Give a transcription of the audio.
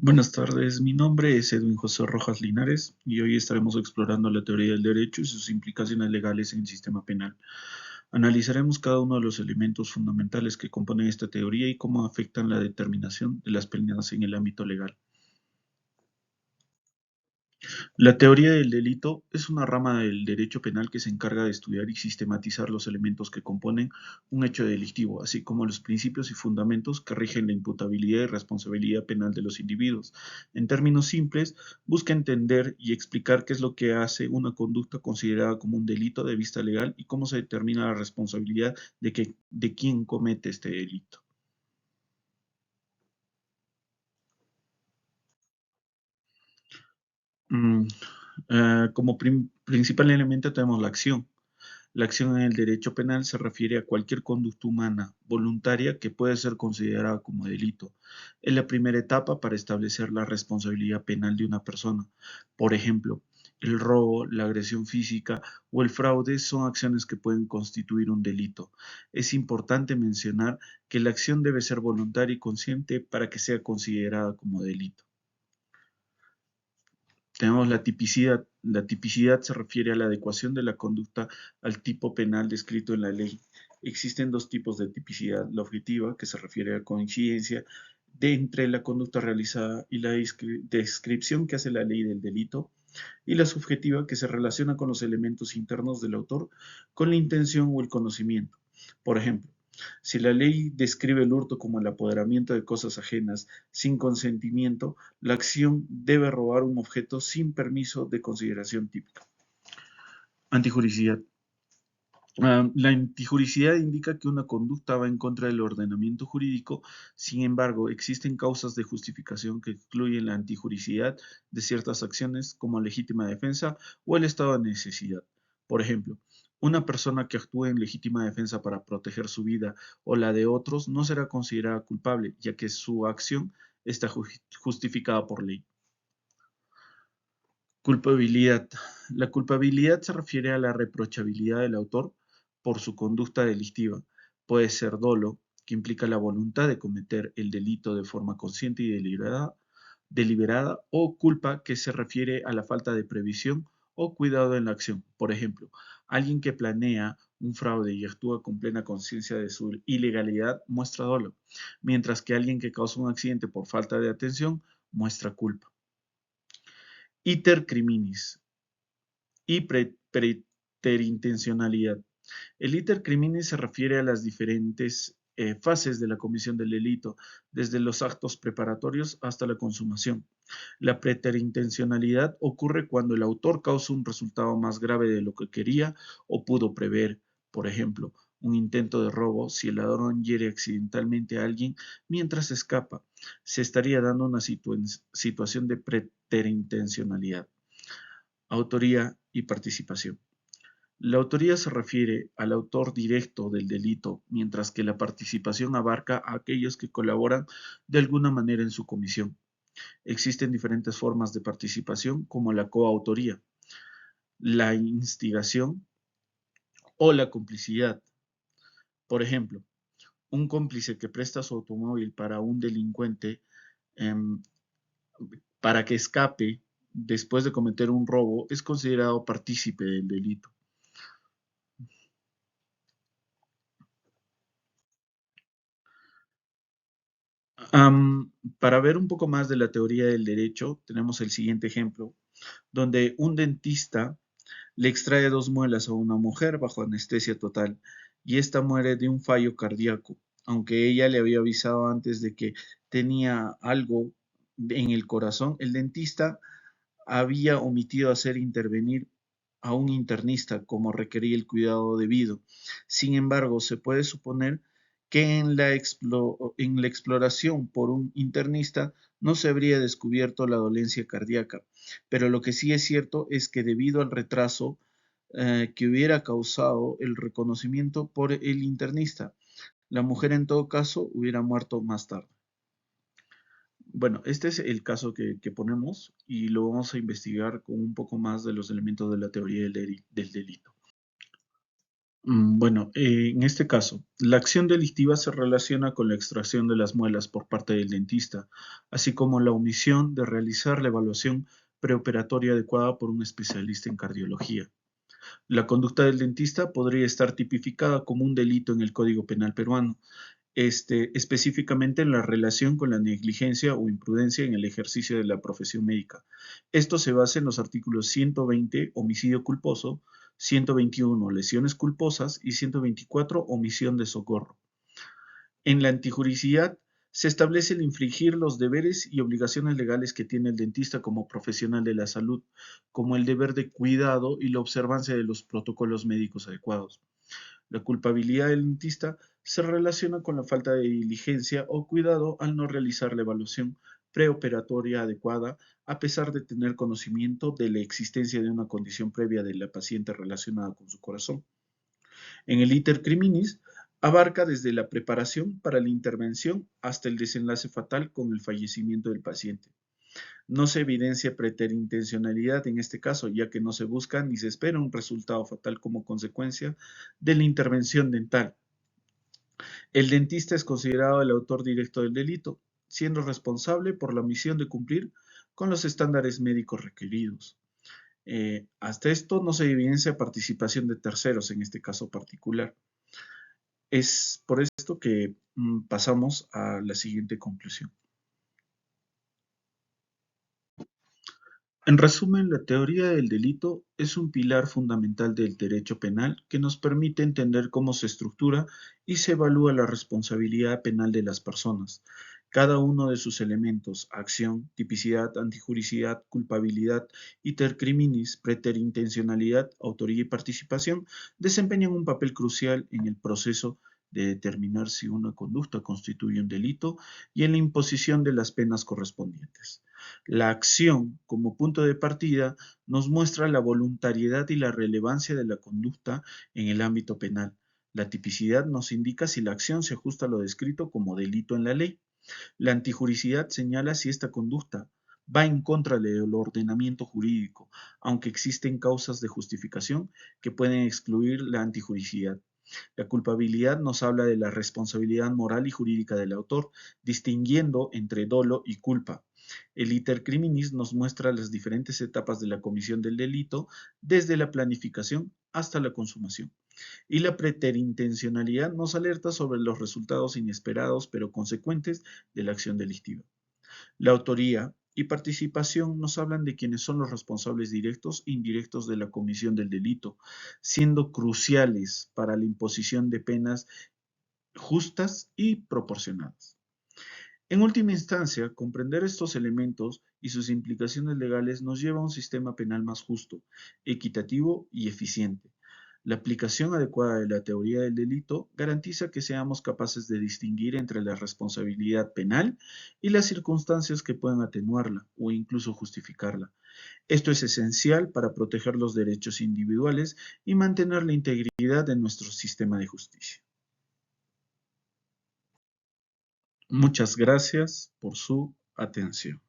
Buenas tardes, mi nombre es Edwin José Rojas Linares y hoy estaremos explorando la teoría del derecho y sus implicaciones legales en el sistema penal. Analizaremos cada uno de los elementos fundamentales que componen esta teoría y cómo afectan la determinación de las penas en el ámbito legal. La teoría del delito es una rama del derecho penal que se encarga de estudiar y sistematizar los elementos que componen un hecho delictivo, así como los principios y fundamentos que rigen la imputabilidad y responsabilidad penal de los individuos. En términos simples, busca entender y explicar qué es lo que hace una conducta considerada como un delito de vista legal y cómo se determina la responsabilidad de quien comete este delito. Mm, como principal elemento tenemos la acción. La acción en el derecho penal se refiere a cualquier conducta humana voluntaria que puede ser considerada como delito. Es la primera etapa para establecer la responsabilidad penal de una persona. Por ejemplo, el robo, la agresión física o el fraude son acciones que pueden constituir un delito. Es importante mencionar que la acción debe ser voluntaria y consciente para que sea considerada como delito. Tenemos la tipicidad. La tipicidad se refiere a la adecuación de la conducta al tipo penal descrito en la ley. Existen dos tipos de tipicidad. La objetiva, que se refiere a la coincidencia de entre la conducta realizada y la descripción que hace la ley del delito, y la subjetiva, que se relaciona con los elementos internos del autor, con la intención o el conocimiento. Por ejemplo, si la ley describe el hurto como el apoderamiento de cosas ajenas sin consentimiento, la acción debe robar un objeto sin permiso de consideración típica. Antijuricidad. La antijuricidad indica que una conducta va en contra del ordenamiento jurídico, sin embargo, existen causas de justificación que excluyen la antijuricidad de ciertas acciones como legítima defensa o el estado de necesidad. Por ejemplo, una persona que actúe en legítima defensa para proteger su vida o la de otros no será considerada culpable, ya que su acción está justificada por ley. Culpabilidad. La culpabilidad se refiere a la reprochabilidad del autor por su conducta delictiva. Puede ser dolo, que implica la voluntad de cometer el delito de forma consciente y deliberada, o culpa, que se refiere a la falta de previsión o cuidado en la acción. Por ejemplo, alguien que planea un fraude y actúa con plena conciencia de su ilegalidad muestra dolo, mientras que alguien que causa un accidente por falta de atención muestra culpa. Iter criminis y preterintencionalidad. El iter criminis se refiere a las diferentes fases de la comisión del delito, desde los actos preparatorios hasta la consumación. La preterintencionalidad ocurre cuando el autor causa un resultado más grave de lo que quería o pudo prever. Por ejemplo, un intento de robo, si el ladrón hiere accidentalmente a alguien mientras escapa, se estaría dando una situación de preterintencionalidad. Autoría y participación. La autoría se refiere al autor directo del delito, mientras que la participación abarca a aquellos que colaboran de alguna manera en su comisión. Existen diferentes formas de participación, como la coautoría, la instigación o la complicidad. Por ejemplo, un cómplice que presta su automóvil para un delincuente em, para que escape después de cometer un robo es considerado partícipe del delito. Para ver un poco más de la teoría del derecho, tenemos el siguiente ejemplo, donde un dentista le extrae dos muelas a una mujer bajo anestesia total y ésta muere de un fallo cardíaco, aunque ella le había avisado antes de que tenía algo en el corazón. El dentista había omitido hacer intervenir a un internista como requería el cuidado debido. Sin embargo, se puede suponer que en la exploración por un internista no se habría descubierto la dolencia cardíaca, pero lo que sí es cierto es que debido al retraso que hubiera causado el reconocimiento por el internista, la mujer en todo caso hubiera muerto más tarde. Bueno, este es el caso que ponemos y lo vamos a investigar con un poco más de los elementos de la teoría del delito. Bueno, en este caso, la acción delictiva se relaciona con la extracción de las muelas por parte del dentista, así como la omisión de realizar la evaluación preoperatoria adecuada por un especialista en cardiología. La conducta del dentista podría estar tipificada como un delito en el Código Penal peruano, específicamente en la relación con la negligencia o imprudencia en el ejercicio de la profesión médica. Esto se basa en los artículos 120, homicidio culposo, 121, lesiones culposas y 124, omisión de socorro. En la antijuricidad se establece el infringir los deberes y obligaciones legales que tiene el dentista como profesional de la salud, como el deber de cuidado y la observancia de los protocolos médicos adecuados. La culpabilidad del dentista se relaciona con la falta de diligencia o cuidado al no realizar la evaluación preoperatoria adecuada, a pesar de tener conocimiento de la existencia de una condición previa de la paciente relacionada con su corazón. En el iter criminis abarca desde la preparación para la intervención hasta el desenlace fatal con el fallecimiento del paciente. No se evidencia preterintencionalidad en este caso, ya que no se busca ni se espera un resultado fatal como consecuencia de la intervención dental. El dentista es considerado el autor directo del delito, siendo responsable por la omisión de cumplir con los estándares médicos requeridos. Hasta esto no se evidencia participación de terceros en este caso particular. Es por esto que pasamos a la siguiente conclusión. En resumen, la teoría del delito es un pilar fundamental del derecho penal que nos permite entender cómo se estructura y se evalúa la responsabilidad penal de las personas. Cada uno de sus elementos, acción, tipicidad, antijuricidad, culpabilidad, iter criminis, preterintencionalidad, autoría y participación, desempeñan un papel crucial en el proceso de determinar si una conducta constituye un delito y en la imposición de las penas correspondientes. La acción, como punto de partida, nos muestra la voluntariedad y la relevancia de la conducta en el ámbito penal. La tipicidad nos indica si la acción se ajusta a lo descrito como delito en la ley. La antijuricidad señala si esta conducta va en contra del ordenamiento jurídico, aunque existen causas de justificación que pueden excluir la antijuricidad. La culpabilidad nos habla de la responsabilidad moral y jurídica del autor, distinguiendo entre dolo y culpa. El iter criminis nos muestra las diferentes etapas de la comisión del delito, desde la planificación hasta la consumación. Y la preterintencionalidad nos alerta sobre los resultados inesperados pero consecuentes de la acción delictiva. La autoría y participación nos hablan de quienes son los responsables directos e indirectos de la comisión del delito, siendo cruciales para la imposición de penas justas y proporcionadas. En última instancia, comprender estos elementos y sus implicaciones legales nos lleva a un sistema penal más justo, equitativo y eficiente. La aplicación adecuada de la teoría del delito garantiza que seamos capaces de distinguir entre la responsabilidad penal y las circunstancias que puedan atenuarla o incluso justificarla. Esto es esencial para proteger los derechos individuales y mantener la integridad de nuestro sistema de justicia. Muchas gracias por su atención.